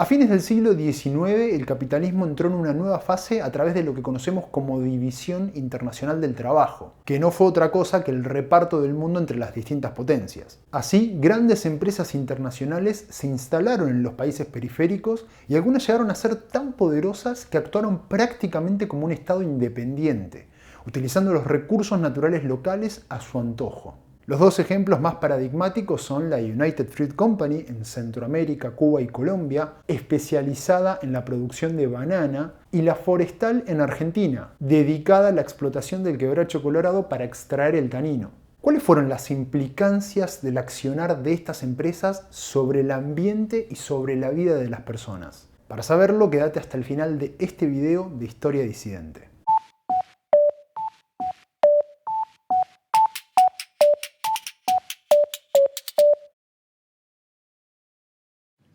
A fines del siglo XIX, el capitalismo entró en una nueva fase a través de lo que conocemos como División Internacional del Trabajo, que no fue otra cosa que el reparto del mundo entre las distintas potencias. Así, grandes empresas internacionales se instalaron en los países periféricos y algunas llegaron a ser tan poderosas que actuaron prácticamente como un estado independiente, utilizando los recursos naturales locales a su antojo. Los dos ejemplos más paradigmáticos son la United Fruit Company en Centroamérica, Cuba y Colombia, especializada en la producción de banana, y la Forestal en Argentina, dedicada a la explotación del quebracho colorado para extraer el tanino. ¿Cuáles fueron las implicancias del accionar de estas empresas sobre el ambiente y sobre la vida de las personas? Para saberlo, quédate hasta el final de este video de Historia Disidente.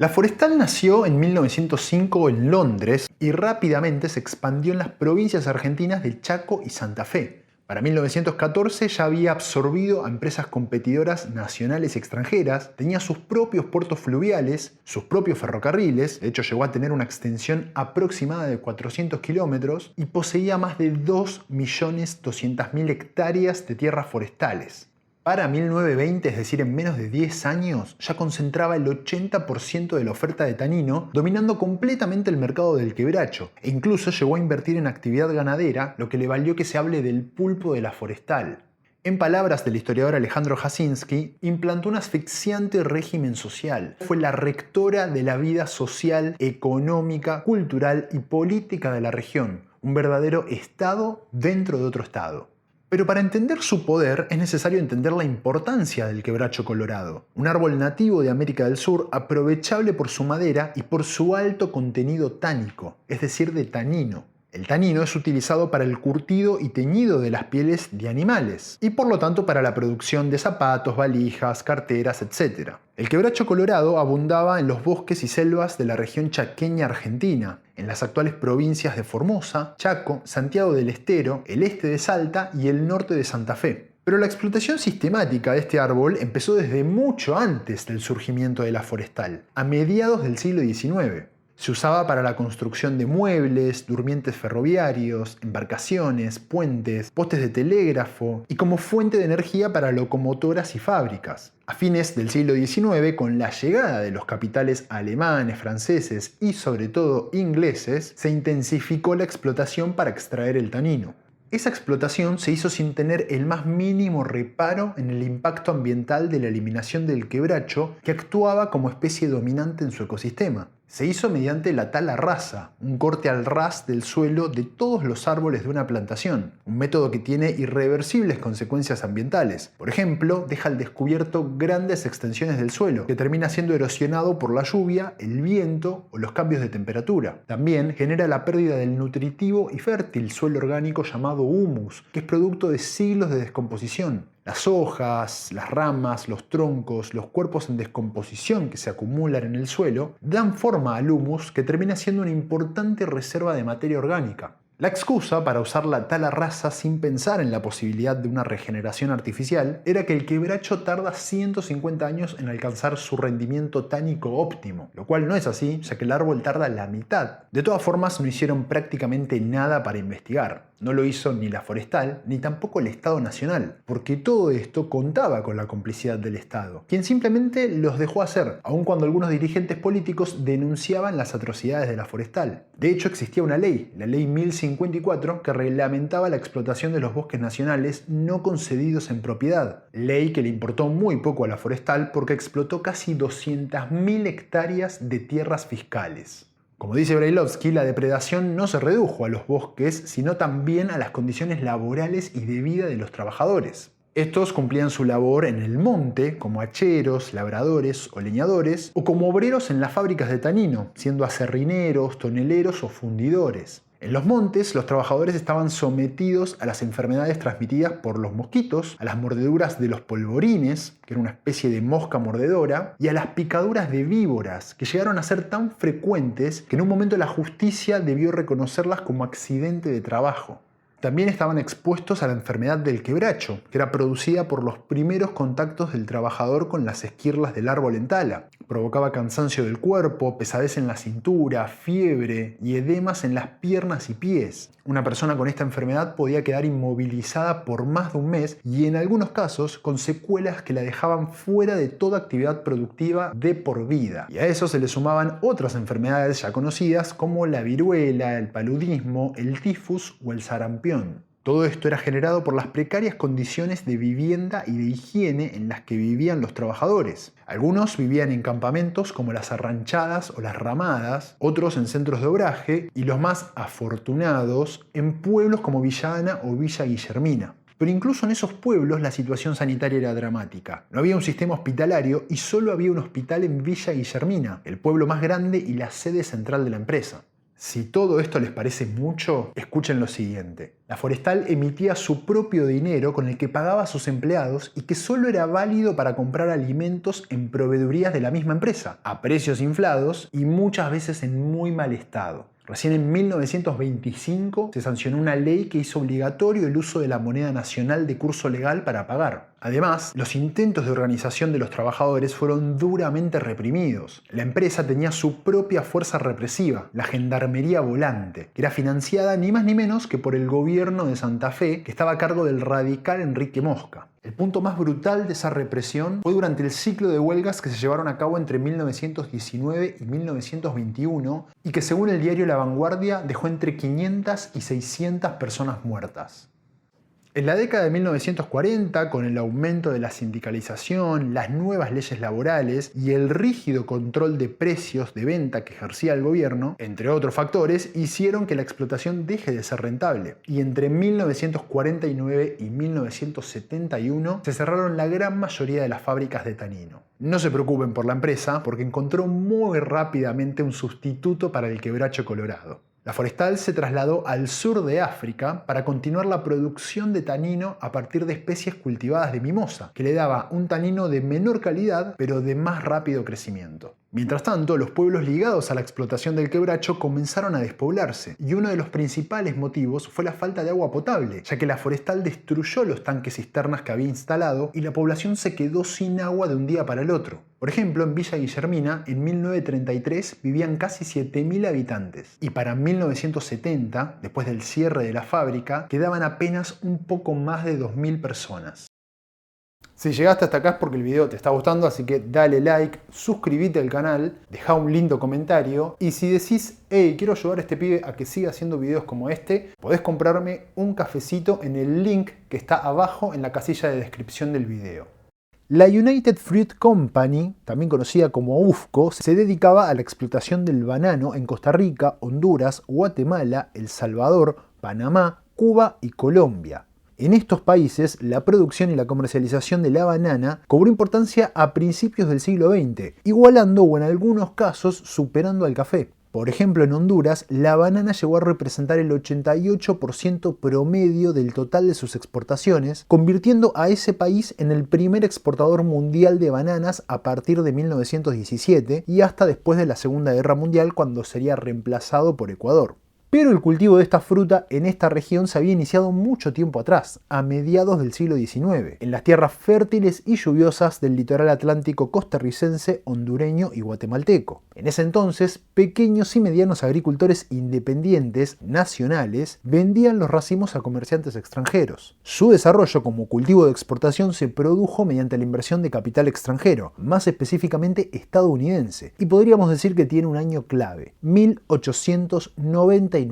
La Forestal nació en 1905 en Londres y rápidamente se expandió en las provincias argentinas de Chaco y Santa Fe. Para 1914 ya había absorbido a empresas competidoras nacionales y extranjeras, tenía sus propios puertos fluviales, sus propios ferrocarriles, de hecho llegó a tener una extensión aproximada de 400 kilómetros y poseía más de 2.200.000 hectáreas de tierras forestales. Para 1920, es decir, en menos de 10 años, ya concentraba el 80% de la oferta de tanino, dominando completamente el mercado del quebracho, e incluso llegó a invertir en actividad ganadera, lo que le valió que se hable del pulpo de la Forestal. En palabras del historiador Alejandro Jasinski, implantó un asfixiante régimen social. Fue la rectora de la vida social, económica, cultural y política de la región, un verdadero estado dentro de otro estado. Pero para entender su poder es necesario entender la importancia del quebracho colorado, un árbol nativo de América del Sur aprovechable por su madera y por su alto contenido tánico, es decir, de tanino. El tanino es utilizado para el curtido y teñido de las pieles de animales y por lo tanto para la producción de zapatos, valijas, carteras, etc. El quebracho colorado abundaba en los bosques y selvas de la región chaqueña argentina, en las actuales provincias de Formosa, Chaco, Santiago del Estero, el este de Salta y el norte de Santa Fe. Pero la explotación sistemática de este árbol empezó desde mucho antes del surgimiento de la forestal, a mediados del siglo XIX. Se usaba para la construcción de muebles, durmientes ferroviarios, embarcaciones, puentes, postes de telégrafo y como fuente de energía para locomotoras y fábricas. A fines del siglo XIX, con la llegada de los capitales alemanes, franceses y sobre todo ingleses, se intensificó la explotación para extraer el tanino. Esa explotación se hizo sin tener el más mínimo reparo en el impacto ambiental de la eliminación del quebracho, que actuaba como especie dominante en su ecosistema. Se hizo mediante la tala rasa, un corte al ras del suelo de todos los árboles de una plantación, un método que tiene irreversibles consecuencias ambientales. Por ejemplo, deja al descubierto grandes extensiones del suelo, que termina siendo erosionado por la lluvia, el viento o los cambios de temperatura. También genera la pérdida del nutritivo y fértil suelo orgánico llamado humus, que es producto de siglos de descomposición. Las hojas, las ramas, los troncos, los cuerpos en descomposición que se acumulan en el suelo dan forma al humus, que termina siendo una importante reserva de materia orgánica. La excusa para usar la tala rasa sin pensar en la posibilidad de una regeneración artificial era que el quebracho tarda 150 años en alcanzar su rendimiento tánico óptimo, lo cual no es así, ya que el árbol tarda la mitad. De todas formas, no hicieron prácticamente nada para investigar. No lo hizo ni la Forestal, ni tampoco el Estado Nacional, porque todo esto contaba con la complicidad del Estado, quien simplemente los dejó hacer, aun cuando algunos dirigentes políticos denunciaban las atrocidades de la Forestal. De hecho, existía una ley, la Ley 1054, que reglamentaba la explotación de los bosques nacionales no concedidos en propiedad, ley que le importó muy poco a la Forestal porque explotó casi 200.000 hectáreas de tierras fiscales. Como dice Brailovsky, la depredación no se redujo a los bosques, sino también a las condiciones laborales y de vida de los trabajadores. Estos cumplían su labor en el monte, como hacheros, labradores o leñadores, o como obreros en las fábricas de tanino, siendo acerrineros, toneleros o fundidores. En los montes, los trabajadores estaban sometidos a las enfermedades transmitidas por los mosquitos, a las mordeduras de los polvorines, que era una especie de mosca mordedora, y a las picaduras de víboras, que llegaron a ser tan frecuentes que en un momento la justicia debió reconocerlas como accidente de trabajo. También estaban expuestos a la enfermedad del quebracho, que era producida por los primeros contactos del trabajador con las esquirlas del árbol en tala. Provocaba cansancio del cuerpo, pesadez en la cintura, fiebre y edemas en las piernas y pies. Una persona con esta enfermedad podía quedar inmovilizada por más de un mes y en algunos casos con secuelas que la dejaban fuera de toda actividad productiva de por vida. Y a eso se le sumaban otras enfermedades ya conocidas como la viruela, el paludismo, el tifus o el sarampión. Todo esto era generado por las precarias condiciones de vivienda y de higiene en las que vivían los trabajadores. Algunos vivían en campamentos como las arranchadas o las ramadas, otros en centros de obraje y los más afortunados en pueblos como Villa Ana o Villa Guillermina. Pero incluso en esos pueblos la situación sanitaria era dramática. No había un sistema hospitalario y solo había un hospital en Villa Guillermina, el pueblo más grande y la sede central de la empresa. Si todo esto les parece mucho, escuchen lo siguiente. La Forestal emitía su propio dinero con el que pagaba a sus empleados y que solo era válido para comprar alimentos en proveedurías de la misma empresa, a precios inflados y muchas veces en muy mal estado. Recién en 1925 se sancionó una ley que hizo obligatorio el uso de la moneda nacional de curso legal para pagar. Además, los intentos de organización de los trabajadores fueron duramente reprimidos. La empresa tenía su propia fuerza represiva, la Gendarmería Volante, que era financiada ni más ni menos que por el gobierno de Santa Fe, que estaba a cargo del radical Enrique Mosca. El punto más brutal de esa represión fue durante el ciclo de huelgas que se llevaron a cabo entre 1919 y 1921 y que según el diario La Vanguardia dejó entre 500 y 600 personas muertas. En la década de 1940, con el aumento de la sindicalización, las nuevas leyes laborales y el rígido control de precios de venta que ejercía el gobierno, entre otros factores, hicieron que la explotación deje de ser rentable. Y entre 1949 y 1971 se cerraron la gran mayoría de las fábricas de tanino. No se preocupen por la empresa, porque encontró muy rápidamente un sustituto para el quebracho colorado. La Forestal se trasladó al sur de África para continuar la producción de tanino a partir de especies cultivadas de mimosa, que le daba un tanino de menor calidad pero de más rápido crecimiento. Mientras tanto, los pueblos ligados a la explotación del quebracho comenzaron a despoblarse, y uno de los principales motivos fue la falta de agua potable, ya que la Forestal destruyó los tanques cisternas que había instalado y la población se quedó sin agua de un día para el otro. Por ejemplo, en Villa Guillermina, en 1933 vivían casi 7.000 habitantes, y para 1970, después del cierre de la fábrica, quedaban apenas un poco más de 2.000 personas. Si llegaste hasta acá es porque el video te está gustando, así que dale like, suscríbete al canal, deja un lindo comentario y si decís, hey, quiero ayudar a este pibe a que siga haciendo videos como este, podés comprarme un cafecito en el link que está abajo en la casilla de descripción del video. La United Fruit Company, también conocida como UFCO, se dedicaba a la explotación del banano en Costa Rica, Honduras, Guatemala, El Salvador, Panamá, Cuba y Colombia. En estos países, la producción y la comercialización de la banana cobró importancia a principios del siglo XX, igualando o en algunos casos superando al café. Por ejemplo, en Honduras, la banana llegó a representar el 88% promedio del total de sus exportaciones, convirtiendo a ese país en el primer exportador mundial de bananas a partir de 1917 y hasta después de la Segunda Guerra Mundial, cuando sería reemplazado por Ecuador. Pero el cultivo de esta fruta en esta región se había iniciado mucho tiempo atrás, a mediados del siglo XIX, en las tierras fértiles y lluviosas del litoral atlántico costarricense, hondureño y guatemalteco. En ese entonces, pequeños y medianos agricultores independientes, nacionales, vendían los racimos a comerciantes extranjeros. Su desarrollo como cultivo de exportación se produjo mediante la inversión de capital extranjero, más específicamente estadounidense, y podríamos decir que tiene un año clave, 1899.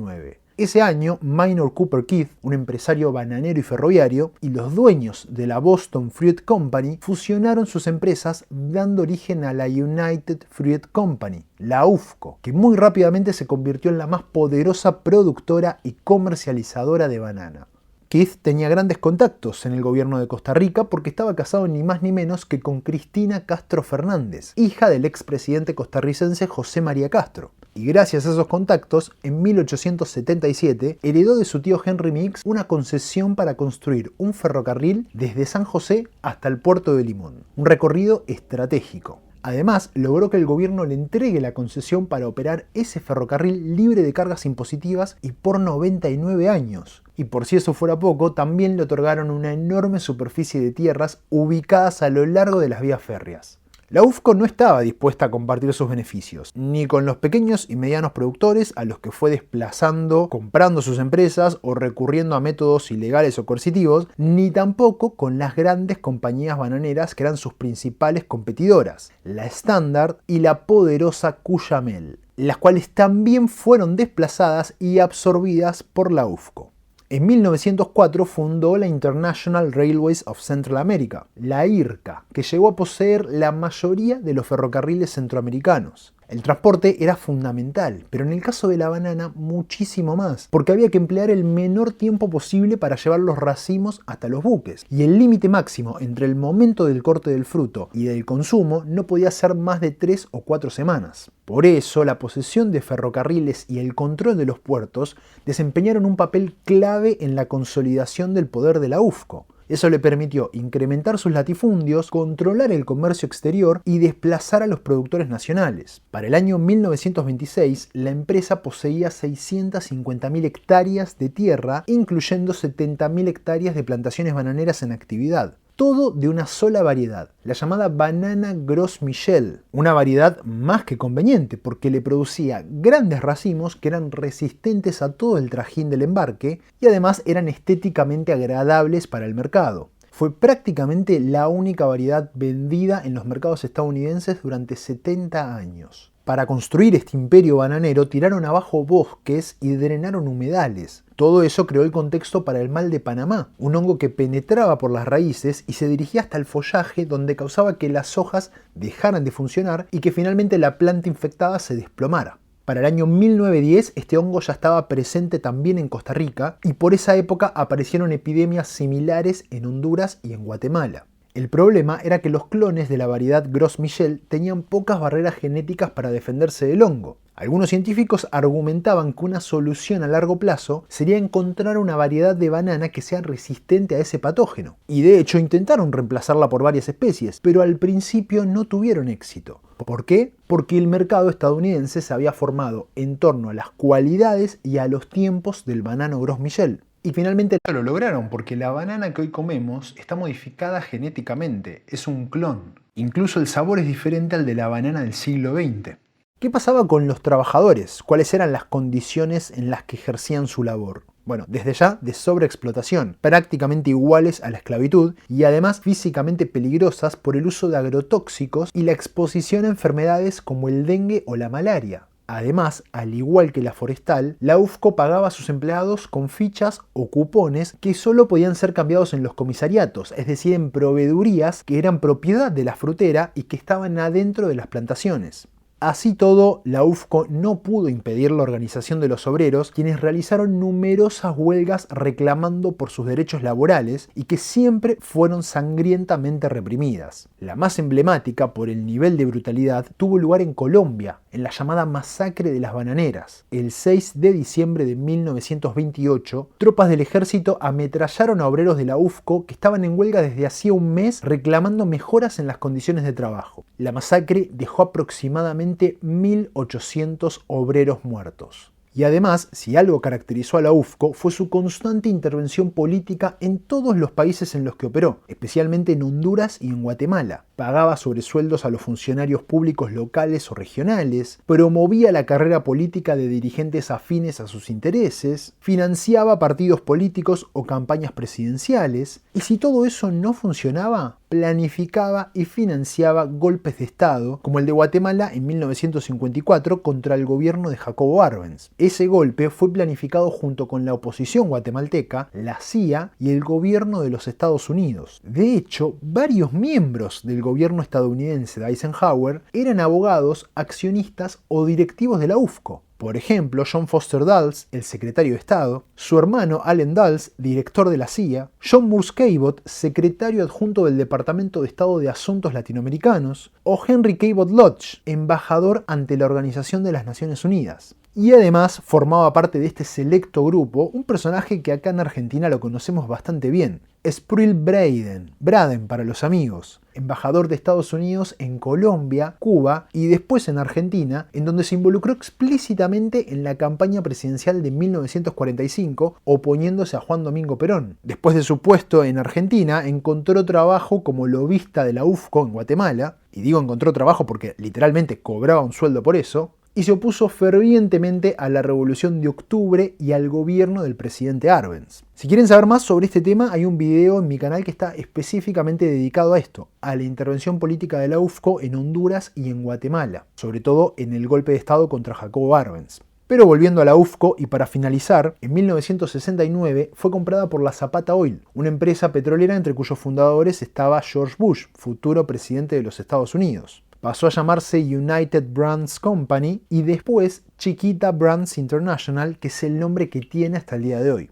Ese año, Minor Cooper Keith, un empresario bananero y ferroviario, y los dueños de la Boston Fruit Company fusionaron sus empresas dando origen a la United Fruit Company, la UFCO, que muy rápidamente se convirtió en la más poderosa productora y comercializadora de banana. Keith tenía grandes contactos en el gobierno de Costa Rica porque estaba casado ni más ni menos que con Cristina Castro Fernández, hija del expresidente costarricense José María Castro. Y gracias a esos contactos, en 1877 heredó de su tío Henry Meeks una concesión para construir un ferrocarril desde San José hasta el puerto de Limón, un recorrido estratégico. Además, logró que el gobierno le entregue la concesión para operar ese ferrocarril libre de cargas impositivas y por 99 años. Y por si eso fuera poco, también le otorgaron una enorme superficie de tierras ubicadas a lo largo de las vías férreas. La UFCO no estaba dispuesta a compartir sus beneficios, ni con los pequeños y medianos productores a los que fue desplazando, comprando sus empresas o recurriendo a métodos ilegales o coercitivos, ni tampoco con las grandes compañías bananeras que eran sus principales competidoras, la Standard y la poderosa Cuyamel, las cuales también fueron desplazadas y absorbidas por la UFCO. En 1904 fundó la International Railways of Central America, la IRCA, que llegó a poseer la mayoría de los ferrocarriles centroamericanos. El transporte era fundamental, pero en el caso de la banana muchísimo más, porque había que emplear el menor tiempo posible para llevar los racimos hasta los buques, y el límite máximo entre el momento del corte del fruto y del consumo no podía ser más de 3 o 4 semanas. Por eso, la posesión de ferrocarriles y el control de los puertos desempeñaron un papel clave en la consolidación del poder de la UFCO. Eso le permitió incrementar sus latifundios, controlar el comercio exterior y desplazar a los productores nacionales. Para el año 1926, la empresa poseía 650.000 hectáreas de tierra, incluyendo 70.000 hectáreas de plantaciones bananeras en actividad. Todo de una sola variedad, la llamada banana Gros Michel, una variedad más que conveniente porque le producía grandes racimos que eran resistentes a todo el trajín del embarque y además eran estéticamente agradables para el mercado. Fue prácticamente la única variedad vendida en los mercados estadounidenses durante 70 años. Para construir este imperio bananero tiraron abajo bosques y drenaron humedales. Todo eso creó el contexto para el mal de Panamá, un hongo que penetraba por las raíces y se dirigía hasta el follaje, donde causaba que las hojas dejaran de funcionar y que finalmente la planta infectada se desplomara. Para el año 1910 este hongo ya estaba presente también en Costa Rica y por esa época aparecieron epidemias similares en Honduras y en Guatemala. El problema era que los clones de la variedad Gros Michel tenían pocas barreras genéticas para defenderse del hongo. Algunos científicos argumentaban que una solución a largo plazo sería encontrar una variedad de banana que sea resistente a ese patógeno. Y de hecho intentaron reemplazarla por varias especies, pero al principio no tuvieron éxito. ¿Por qué? Porque el mercado estadounidense se había formado en torno a las cualidades y a los tiempos del banano Gros Michel. Y finalmente lo lograron porque la banana que hoy comemos está modificada genéticamente, es un clon. Incluso el sabor es diferente al de la banana del siglo XX. ¿Qué pasaba con los trabajadores? ¿Cuáles eran las condiciones en las que ejercían su labor? Bueno, desde ya de sobreexplotación, prácticamente iguales a la esclavitud y además físicamente peligrosas por el uso de agrotóxicos y la exposición a enfermedades como el dengue o la malaria. Además, al igual que la forestal, la UFCO pagaba a sus empleados con fichas o cupones que solo podían ser cambiados en los comisariatos, es decir, en proveedurías que eran propiedad de la frutera y que estaban adentro de las plantaciones. Así todo, la UFCO no pudo impedir la organización de los obreros, quienes realizaron numerosas huelgas reclamando por sus derechos laborales y que siempre fueron sangrientamente reprimidas. La más emblemática, por el nivel de brutalidad, tuvo lugar en Colombia, en la llamada Masacre de las Bananeras. El 6 de diciembre de 1928, tropas del ejército ametrallaron a obreros de la UFCO que estaban en huelga desde hacía un mes reclamando mejoras en las condiciones de trabajo. La masacre dejó aproximadamente 1.800 obreros muertos. Y además, si algo caracterizó a la UFCO fue su constante intervención política en todos los países en los que operó, especialmente en Honduras y en Guatemala. Pagaba sobresueldos a los funcionarios públicos locales o regionales, promovía la carrera política de dirigentes afines a sus intereses, financiaba partidos políticos o campañas presidenciales, y si todo eso no funcionaba, planificaba y financiaba golpes de Estado, como el de Guatemala en 1954 contra el gobierno de Jacobo Arbenz. Ese golpe fue planificado junto con la oposición guatemalteca, la CIA y el gobierno de los Estados Unidos. De hecho, varios miembros del gobierno estadounidense de Eisenhower eran abogados, accionistas o directivos de la UFCO. Por ejemplo, John Foster Dulles, el secretario de Estado, su hermano Allen Dulles, director de la CIA, John Moores Cabot, secretario adjunto del Departamento de Estado de Asuntos Latinoamericanos, o Henry Cabot Lodge, embajador ante la Organización de las Naciones Unidas. Y además formaba parte de este selecto grupo un personaje que acá en Argentina lo conocemos bastante bien, Spruill Braden para los amigos, embajador de Estados Unidos en Colombia, Cuba y después en Argentina, en donde se involucró explícitamente en la campaña presidencial de 1945, oponiéndose a Juan Domingo Perón. Después de su puesto en Argentina, encontró trabajo como lobista de la UFCO en Guatemala, y digo encontró trabajo porque literalmente cobraba un sueldo por eso, y se opuso fervientemente a la Revolución de Octubre y al gobierno del presidente Arbenz. Si quieren saber más sobre este tema, hay un video en mi canal que está específicamente dedicado a esto, a la intervención política de la UFCO en Honduras y en Guatemala, sobre todo en el golpe de Estado contra Jacobo Arbenz. Pero volviendo a la UFCO, y para finalizar, en 1969 fue comprada por la Zapata Oil, una empresa petrolera entre cuyos fundadores estaba George Bush, futuro presidente de los Estados Unidos. Pasó a llamarse United Brands Company y después Chiquita Brands International, que es el nombre que tiene hasta el día de hoy.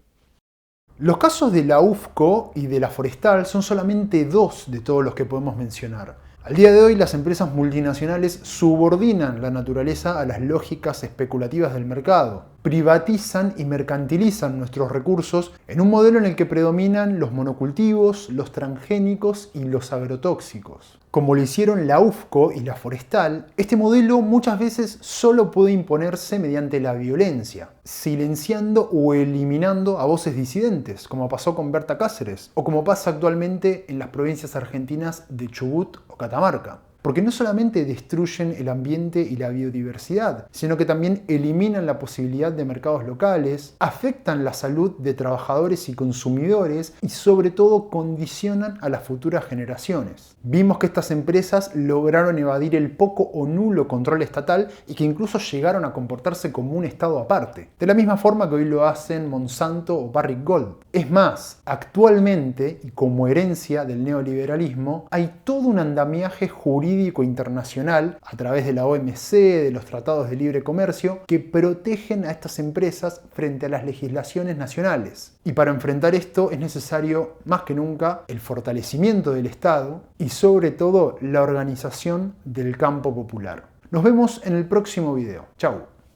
Los casos de la UFCO y de la Forestal son solamente dos de todos los que podemos mencionar. Al día de hoy, las empresas multinacionales subordinan la naturaleza a las lógicas especulativas del mercado, privatizan y mercantilizan nuestros recursos en un modelo en el que predominan los monocultivos, los transgénicos y los agrotóxicos. Como lo hicieron la UFCO y la Forestal, este modelo muchas veces solo puede imponerse mediante la violencia, silenciando o eliminando a voces disidentes, como pasó con Berta Cáceres, o como pasa actualmente en las provincias argentinas de Chubut o Catamarca. Porque no solamente destruyen el ambiente y la biodiversidad, sino que también eliminan la posibilidad de mercados locales, afectan la salud de trabajadores y consumidores y sobre todo condicionan a las futuras generaciones. Vimos que estas empresas lograron evadir el poco o nulo control estatal y que incluso llegaron a comportarse como un estado aparte, de la misma forma que hoy lo hacen Monsanto o Barrick Gold. Es más, actualmente, y como herencia del neoliberalismo, hay todo un andamiaje jurídico internacional a través de la OMC, de los tratados de libre comercio, que protegen a estas empresas frente a las legislaciones nacionales. Y para enfrentar esto es necesario, más que nunca, el fortalecimiento del Estado y sobre todo la organización del campo popular. Nos vemos en el próximo video. Chau.